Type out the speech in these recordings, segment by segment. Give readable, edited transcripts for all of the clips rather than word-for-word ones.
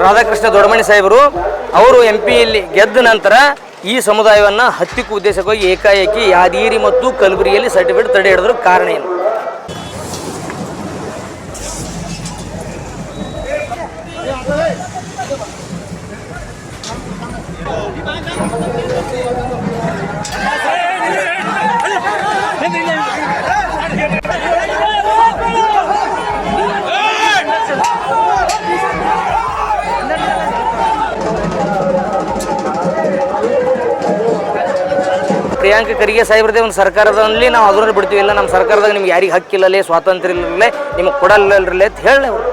ರಾಧಾಕೃಷ್ಣ ದೊಡ್ಡಮನಿ ಸಾಹೇಬರು ಅವರು MP ಗೆದ್ದ ನಂತರ ಈ ಸಮುದಾಯವನ್ನು ಹತ್ತಿಕ್ಕೂ ಉದ್ದೇಶಕ್ಕಾಗಿ ಏಕಾಏಕಿ ಯಾದಗಿರಿ ಮತ್ತು ಕಲಬುರಗಿಯಲ್ಲಿ ಸರ್ಟಿಫಿಕೇಟ್ ತಡೆ ಹಿಡಿದ್ರು. ಕಾರಣ ಏನು? ಪ್ರಿಯಾಂಕ ಖರ್ಗೆ ಸಾಹೇಬ್ರದೇ ಒಂದು ಸರ್ಕಾರದಲ್ಲಿ ನಾವು ಅದನ್ನು ಬಿಡ್ತೀವಿ, ಇಲ್ಲ ನಮ್ಮ ಸರ್ಕಾರದಾಗ ನಿಮ್ಗೆ ಯಾರಿಗೆ ಹಕ್ಕಿಲ್ಲಲೇ, ಸ್ವಾತಂತ್ರ್ಯ ಇಲ್ಲಲೇ, ನಿಮಗೆ ಕೊಡಲ್ಲೇ ಅಂತ ಹೇಳಿ ಅವರು.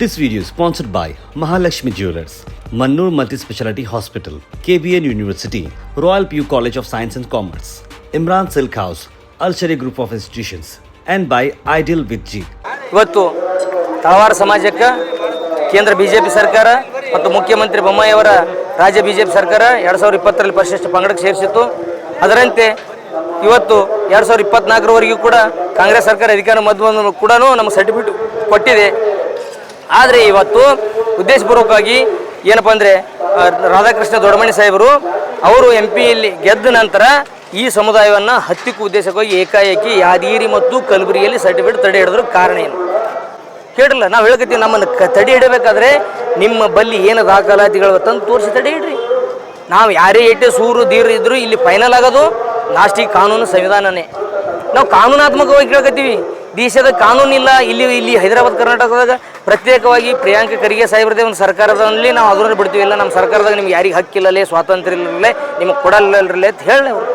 This video is sponsored by Mahalakshmi Jewelers, Mannur Multi-Speciality Hospital, KBN University, Royal PU College of Science and Commerce, Imran Silk House, Al-Sharia Group of Institutions, and by Ideal with G. ಇವತ್ತು ತಳವಾರ ಸಮಾಜಕ್ಕೆ ಕೇಂದ್ರ BJP ಸರ್ಕಾರ ಮತ್ತು ಮುಖ್ಯಮಂತ್ರಿ ಬೊಮ್ಮಾಯಿ ಅವರ ರಾಜ್ಯ BJP ಸರ್ಕಾರ 2020ರಲ್ಲಿ ಪರಿಶಿಷ್ಟ ಪಂಗಡಕ್ಕೆ ಸೇರಿಸಿತ್ತು. ಅದರಂತೆ ಇವತ್ತು 2024ರವರೆಗೂ ಕೂಡ ಕಾಂಗ್ರೆಸ್ ಸರ್ಕಾರ ಅಧಿಕಾರ ಮಧ್ಯ ಕೂಡ ನಮಗೆ ಸರ್ಟಿಫಿಕೇಟ್ ಕೊಟ್ಟಿದೆ. ಆದರೆ ಇವತ್ತು ಉದ್ದೇಶಪೂರ್ವಕವಾಗಿ ಏನಪ್ಪ ಅಂದರೆ ರಾಧಾಕೃಷ್ಣ ದೊಡ್ಡಮನಿ ಸಾಹೇಬರು ಅವರು MP ಗೆದ್ದ ನಂತರ ಈ ಸಮುದಾಯವನ್ನು ಹತ್ತಿಕ್ಕೂ ಉದ್ದೇಶಕ್ಕಾಗಿ ಏಕಾಏಕಿ ಯಾದಗಿರಿ ಮತ್ತು ಕಲಬುರಗಿಯಲ್ಲಿ ಸರ್ಟಿಫಿಕೇಟ್ ತಡೆ ಹಿಡಿದ್ರು. ಕಾರಣ ಏನು ಕೇಳಿಲ್ಲ. ನಾವು ಹೇಳ್ಕತ್ತೀವಿ, ನಮ್ಮನ್ನು ತಡೆ ಹಿಡಬೇಕಾದ್ರೆ ನಿಮ್ಮ ಬಲ್ಲಿ ಏನು ದಾಖಲಾತಿಗಳು ತಂದು ತೋರಿಸಿ ತಡೆ ಹಿಡ್ರಿ. ನಾವು ಯಾರೇ ಏಟೆ ಸೂರು ದೀರು ಇದ್ದರೂ ಇಲ್ಲಿ ಫೈನಲ್ ಆಗೋದು ಲಾಸ್ಟಿಗೆ ಕಾನೂನು ಸಂವಿಧಾನನೇ. ನಾವು ಕಾನೂನಾತ್ಮಕವಾಗಿ ಕೇಳ್ಕತ್ತೀವಿ. ದೇಶದ ಕಾನೂನಿಲ್ಲ. ಇಲ್ಲಿ ಹೈದರಾಬಾದ್ ಕರ್ನಾಟಕದಾಗ ಪ್ರತ್ಯೇಕವಾಗಿ ಪ್ರಿಯಾಂಕ ಖರ್ಗೆ ಸಾಹೇಬ್ರದೇ ಒಂದು ಸರ್ಕಾರದಲ್ಲಿ ನಾವು ಅದನ್ನು ಬಿಡ್ತೀವಿ, ಇಲ್ಲ ನಮ್ಮ ಸರ್ಕಾರದಾಗ ನಿಮ್ಗೆ ಯಾರಿಗೆ ಹಕ್ಕಿಲ್ಲಲೇ, ಸ್ವಾತಂತ್ರ್ಯ ಇಲ್ಲಲೇ, ನಿಮಗೆ ಕೊಡಲ್ಲೇ ಅಂತ ಹೇಳಿ ಅವರು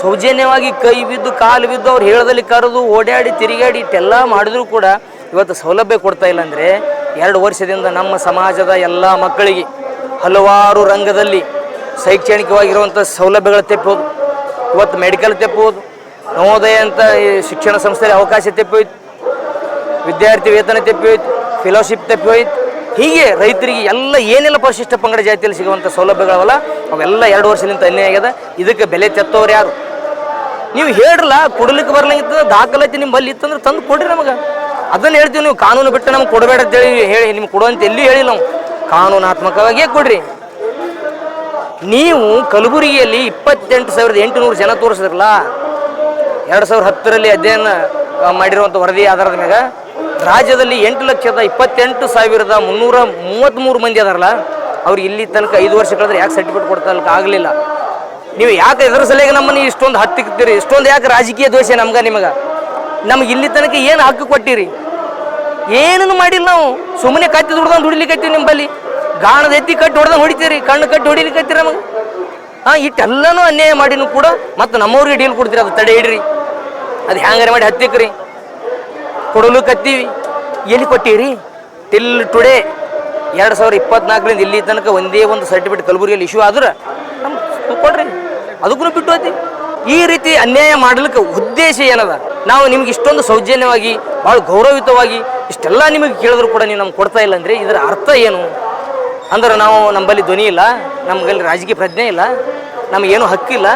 ಸೌಜನ್ಯವಾಗಿ ಕೈ ಬಿದ್ದು ಕಾಲು ಬಿದ್ದು ಅವ್ರು ಹೇಳದಲ್ಲಿ ಕರೆದು ಓಡಾಡಿ ತಿರುಗಾಡಿ ಇಷ್ಟೆಲ್ಲ ಮಾಡಿದ್ರು ಕೂಡ ಇವತ್ತು ಸೌಲಭ್ಯ ಕೊಡ್ತಾ ಇಲ್ಲ. ಅಂದರೆ 2 ವರ್ಷದಿಂದ ನಮ್ಮ ಸಮಾಜದ ಎಲ್ಲ ಮಕ್ಕಳಿಗೆ ಹಲವಾರು ರಂಗದಲ್ಲಿ ಶೈಕ್ಷಣಿಕವಾಗಿರುವಂಥ ಸೌಲಭ್ಯಗಳು ತೆಪ್ಪೋದು, ಇವತ್ತು ಮೆಡಿಕಲ್ ತೆಪ್ಪೋದು, ನವೋದಯ ಅಂತ ಶಿಕ್ಷಣ ಸಂಸ್ಥೆಯಲ್ಲಿ ಅವಕಾಶ ತೆಪ್ಪೋಯ್ತು, ವಿದ್ಯಾರ್ಥಿ ವೇತನ ತೆಪ್ಪೋಯ್ತು, ಫೆಲೋಶಿಪ್ ತೆಪ್ಪೋಯ್ತು. ಹೀಗೆ ರೈತರಿಗೆ ಎಲ್ಲ ಏನೆಲ್ಲ ಪರಿಶಿಷ್ಟ ಪಂಗಡ ಜಾತಿಯಲ್ಲಿ ಸಿಗುವಂಥ ಸೌಲಭ್ಯಗಳವಲ್ಲ ಅವೆಲ್ಲ 2 ವರ್ಷದಿಂದ ಅನ್ಯಾಯ ಆಗ್ಯದ. ಇದಕ್ಕೆ ಬೆಲೆ ತೆತ್ತೋರು ಯಾರು? ನೀವು ಹೇಳ್ರಲ್ಲ, ಕೊಡ್ಲಿಕ್ಕೆ ಬರ್ಲಿಕ್ಕೆ ದಾಖಲಾತಿ ನಿಮ್ಮ ಬಲ್ಲಿ ಇತ್ತಂದ್ರೆ ತಂದು ಕೊಡ್ರಿ ನಮಗೆ. ಅದನ್ನು ಹೇಳ್ತೀವಿ. ನೀವು ಕಾನೂನು ಬಿಟ್ಟು ನಮ್ಗೆ ಕೊಡಬೇಡ ಅಂತೇಳಿ ಹೇಳಿ ನಿಮ್ಗೆ ಕೊಡುವಂತ ಎಲ್ಲಿ ಹೇಳಿ ನಾವು ಕಾನೂನಾತ್ಮಕವಾಗಿಯೇ ಕೊಡ್ರಿ. ನೀವು ಕಲಬುರಗಿಯಲ್ಲಿ 28,800 ಜನ ತೋರಿಸಿದ್ರಲ್ಲ, 2010ರಲ್ಲಿ ಅಧ್ಯಯನ ಮಾಡಿರುವಂಥ ವರದಿ ಆಧಾರದ ಮೇಲೆ ರಾಜ್ಯದಲ್ಲಿ 8,28,333 ಮಂದಿ ಅದಾರಲ್ಲ, ಅವ್ರಿಗೆ ಇಲ್ಲಿ ತನಕ 5 ವರ್ಷ ಕಳೆದ್ರೆ ಯಾಕೆ ಸರ್ಟಿಫಿಕೇಟ್ ಕೊಡ್ತಲಕ್ಕೆ ಆಗಲಿಲ್ಲ? ನೀವು ಯಾಕೆ ಎದುರ ಸಲಿಗೆ ನಮ್ಮನ್ನು ಇಷ್ಟೊಂದು ಹತ್ತಿಕ್ತೀರಿ? ಇಷ್ಟೊಂದು ಯಾಕೆ ರಾಜಕೀಯ ದೋಷ ನಿಮಗೆ? ನಮ್ಗೆ ಇಲ್ಲಿ ತನಕ ಏನು ಹಕ್ಕು ಕೊಟ್ಟಿರಿ? ಏನೂ ಮಾಡಿಲ್ಲ. ನಾವು ಸುಮ್ಮನೆ ಕತ್ತಿ ದುಡ್ದಂದು ಹೊಡಿಲಿಕ್ಕತ್ತೀವಿ. ನಿಮ್ಮಲ್ಲಿ ಗಾಣದ ಎತ್ತಿ ಕಟ್ಟಿ ಹೊಡೆದಂಗೆ ಹೊಡಿತೀರಿ, ಕಣ್ಣು ಕಟ್ಟಿ ಹೊಡಿಲಿಕ್ಕತ್ತೀರಿ ನಮಗೆ. ಇಟ್ಟೆಲ್ಲನೂ ಅನ್ಯಾಯ ಮಾಡಿನೂ ಕೂಡ ಮತ್ತು ನಮ್ಮವ್ರಿಗೆ ಡೀಲ್ ಕೊಡ್ತೀರಿ. ಅದು ತಡೆ ಹಿಡ್ರಿ, ಅದು ಹ್ಯಾಂಗಾರೆ ಮಾಡಿ ಹತ್ತಿಕ್ರಿ, ಕೊಡಲು ಕತ್ತೀವಿ. ಎಲ್ಲಿ ಕೊಟ್ಟಿರಿ? ಟಿಲ್ ಟುಡೇ 2024ರಿಂದ ಇಲ್ಲಿ ತನಕ ಒಂದೇ ಒಂದು ಸರ್ಟಿಫಿಕೇಟ್ ಕಲಬುರಗಿಯಲ್ಲಿ ಇಶ್ಯೂ ಆದ್ರೆ ನಮ್ಗೆ ಕೊಡ್ರಿ, ಅದಕ್ಕೂ ಬಿಟ್ಟು ಹೋಗ್ತೀವಿ. ಈ ರೀತಿ ಅನ್ಯಾಯ ಮಾಡಲಿಕ್ಕೆ ಉದ್ದೇಶ ಏನದ? ನಾವು ನಿಮ್ಗೆ ಇಷ್ಟೊಂದು ಸೌಜನ್ಯವಾಗಿ ಭಾಳ ಗೌರವಯುತವಾಗಿ ಇಷ್ಟೆಲ್ಲ ನಿಮಗೆ ಕೇಳಿದ್ರು ಕೂಡ ನೀವು ನಮ್ಗೆ ಕೊಡ್ತಾ ಇಲ್ಲ ಅಂದರೆ ಇದರ ಅರ್ಥ ಏನು? ಅಂದ್ರೆ ನಾವು ನಮ್ಮಲ್ಲಿ ಧ್ವನಿ ಇಲ್ಲ, ನಮಗಲ್ಲಿ ರಾಜಕೀಯ ಪ್ರಜ್ಞೆ ಇಲ್ಲ, ನಮಗೇನು ಹಕ್ಕಿಲ್ಲ,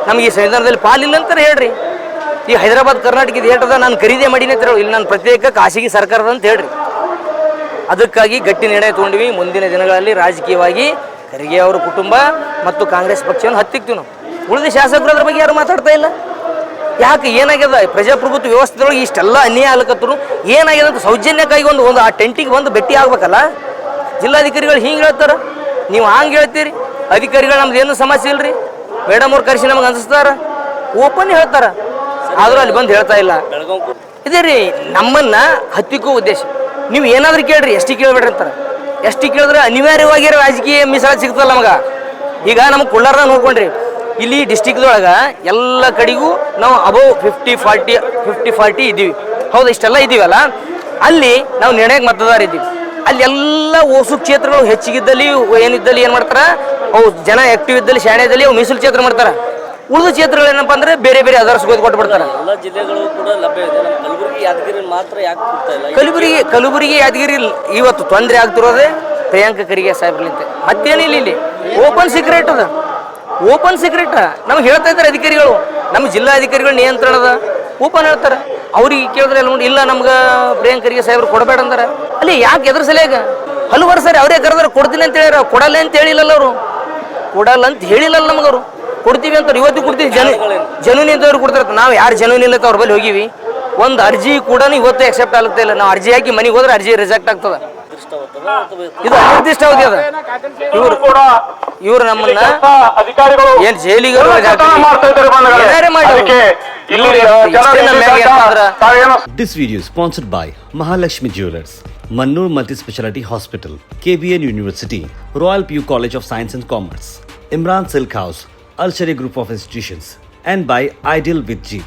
ನಮಗೆ ಈ ಸಂವಿಧಾನದಲ್ಲಿ ಪಾಲಿಲ್ಲ ಅಂತಾರೆ ಹೇಳ್ರಿ. ಈ ಹೈದರಾಬಾದ್ ಕರ್ನಾಟಕದ ಏಟದ ನಾನು ಖರೀದಿ ಮಾಡೀನಿ ಅಂತ ಹೇಳಿ, ಇಲ್ಲಿ ನಾನು ಪ್ರತ್ಯೇಕ ಖಾಸಗಿ ಸರ್ಕಾರದ ಅಂತ ಹೇಳ್ರಿ. ಅದಕ್ಕಾಗಿ ಗಟ್ಟಿ ನಿರ್ಣಯ ತೊಗೊಂಡ್ವಿ. ಮುಂದಿನ ದಿನಗಳಲ್ಲಿ ರಾಜಕೀಯವಾಗಿ ಖರ್ಗೆ ಅವರ ಕುಟುಂಬ ಮತ್ತು ಕಾಂಗ್ರೆಸ್ ಪಕ್ಷವನ್ನು ಹತ್ತಿಕ್ತೀವಿ ನಾವು. ಉಳಿದ ಶಾಸಕರು ಅದ್ರ ಬಗ್ಗೆ ಯಾರು ಮಾತಾಡ್ತಾ ಇಲ್ಲ. ಯಾಕೆ ಏನಾಗ್ಯದ ಪ್ರಜಾಪ್ರಭುತ್ವ ವ್ಯವಸ್ಥೆದೊಳಗೆ ಇಷ್ಟೆಲ್ಲ ಅನ್ಯಾಯ ಆಗ್ಲಕತ್ತರು ಏನಾಗ್ಯದ ಅಂತ ಸೌಜನ್ಯಕ್ಕಾಗಿ ಒಂದು ಆ ಟೆಂಟಿಗೆ ಬಂದು ಭೇಟಿ ಆಗ್ಬೇಕಲ್ಲ. ಜಿಲ್ಲಾಧಿಕಾರಿಗಳು ಹಿಂಗೆ ಹೇಳ್ತಾರೆ, ನೀವು ಹಂಗೆ ಹೇಳ್ತೀರಿ. ಅಧಿಕಾರಿಗಳು ನಮ್ದು ಏನು ಸಮಸ್ಯೆ ಇಲ್ರಿ, ಮೇಡಮ್ ಅವ್ರು ಕರೆಸಿ ನಮಗೆ ಅನಿಸ್ತಾರ, ಓಪನ್ ಹೇಳ್ತಾರ. ಆದರೂ ಅಲ್ಲಿ ಬಂದು ಹೇಳ್ತಾ ಇಲ್ಲ. ಇದೇ ರೀ ನಮ್ಮನ್ನ ಹತ್ತಿಕ್ಕೋ ಉದ್ದೇಶ. ನೀವು ಏನಾದ್ರೂ ಕೇಳ್ರಿ, ಎಷ್ಟಿ ಕೇಳ್ಬೇಡ್ರಿ ಅಂತಾರೆ. ಎಷ್ಟಿ ಕೇಳಿದ್ರೆ ಅನಿವಾರ್ಯವಾಗಿ ರಾಜಕೀಯ ಮೀಸಲಾತಿ ಸಿಗ್ತಲ್ಲ ನಮಗೆ. ಈಗ ನಮಗೆ ಕೊಳ್ಳಾರ್ದಾಗ ನೋಡ್ಕೊಂಡ್ರಿ, ಇಲ್ಲಿ ಡಿಸ್ಟಿಕ್ದೊಳಗೆ ಎಲ್ಲ ಕಡೆಗೂ ನಾವು ಅಬೌವ್ 50-40 ಇದ್ದೀವಿ. ಹೌದು, ಇಷ್ಟೆಲ್ಲ ಇದ್ದೀವಲ್ಲ. ಅಲ್ಲಿ ನಾವು ನಿರ್ಣಯಕ್ಕೆ ಮತದಾರ ಇದ್ದೀವಿ. ಅಲ್ಲಿ ಎಲ್ಲ ಓಸು ಕ್ಷೇತ್ರಗಳು ಹೆಚ್ಚಿಗಿದ್ದಲ್ಲಿ ಏನಿದ್ದಲ್ಲಿ ಏನು ಮಾಡ್ತಾರೆ, ಅವು ಜನ ಆ್ಯಕ್ಟಿವ್ ಇದ್ದಲ್ಲಿ ಶಾಣೆ ಇದ್ದಲ್ಲಿ ಅವು ಮೀಸಲು ಕ್ಷೇತ್ರ ಮಾಡ್ತಾರೆ. ಉಳಿದ ಕ್ಷೇತ್ರಗಳು ಏನಪ್ಪ ಅಂದ್ರೆ ಬೇರೆ ಬೇರೆ ಅದರ್ಸ್ ಕೊಟ್ಬಿಡ್ತಾರೆ. ಎಲ್ಲ ಜಿಲ್ಲೆಗಳು ಕೂಡ ಲಭ್ಯ ಇದೆ. ನಮ್ಮ ಕಲಬುರಗಿ ಯಾದಗಿರಿ ಮಾತ್ರ ಯಾಕೆ ಕೊಡ್ತಾ ಇಲ್ಲ? ಕಲಬುರಗಿ ಯಾದಗಿರಿ ಇವತ್ತು ತೊಂದರೆ ಆಗ್ತಿರೋದೇ ಪ್ರಿಯಾಂಕ ಖರ್ಗೆ ಸಾಹೇಬ್ರಲಿಂತೆ. ಮತ್ತೇನಿಲ್ಲ, ಇಲ್ಲಿ ಓಪನ್ ಸೀಕ್ರೆಟ್ ಅದ. ಓಪನ್ ಸೀಕ್ರೆಟ್ ನಮ್ಗೆ ಹೇಳ್ತಾ ಇದ್ದಾರೆ ಅಧಿಕಾರಿಗಳು. ನಮ್ಮ ಜಿಲ್ಲಾಧಿಕಾರಿಗಳು ನಿಯಂತ್ರಣದ ಓಪನ್ ಹೇಳ್ತಾರೆ. ಅವ್ರಿಗೆ ಕೇಳಿದ್ರೆ ಎಲ್ಲ ನೋಡಿ, ಇಲ್ಲ ನಮ್ಗೆ ಪ್ರಿಯಾಂಕ ಖರ್ಗೆ ಸಾಹೇಬ್ರು ಕೊಡಬೇಡ ಅಂತಾರೆ. ಅಲ್ಲಿ ಯಾಕೆ ಎದ್ರ ಸಲಿಯಾಗ ಹಲವಾರು ಸರಿ ಅವರೇ ಕರೆದ್ರೆ ಕೊಡ್ತೀನಿ ಅಂತ ಹೇಳ್ಯಾರ. ಕೊಡಲ್ಲ ಅಂತ ಹೇಳಿಲ್ಲಲ್ಲ ಅವರು, ಕೊಡಲ್ಲ ಅಂತ ಹೇಳಿಲ್ಲಲ್ಲ ನಮಗವರು. ಕೊಡ್ತೀವಿ ಅಂತ ಇವತ್ತು ಕೊಡ್ತೀವಿ. ಜನುವಿನ ಇದ್ದವ್ರು ಕೊಡ್ತಾರೆ. ನಾವು ಯಾರು ಜನುವಿನ ಇಲ್ಲತ್ತ ಅವ್ರ ಬಳಿ ಹೋಗಿವಿ. ಒಂದು ಅರ್ಜಿ ಕೂಡ ಇವತ್ತು ಎಕ್ಸೆಪ್ಟ್ ಆಗುತ್ತೆ ಇಲ್ಲ. ನಾವು ಅರ್ಜಿ ಹಾಕಿ ಮನೆಗೆ ಹೋದ್ರೆ ಅರ್ಜಿ ರಿಜೆಕ್ಟ್ ಆಗ್ತದೆ. ಇದು ಅನಿರ್ದಿಷ್ಟ ಅವಧಿ ಅದ. ಇವ್ರು ನಮ್ಮನ್ನ ಏನ್ ಜೈಲಿಗೆ This video is sponsored by Mahalakshmi Jewelers, Mannur Multi-Speciality Hospital, KBN University, Royal PU College of Science and Commerce, Imran Silk House, Al Sharia Group of Institutions, and by Ideal with G.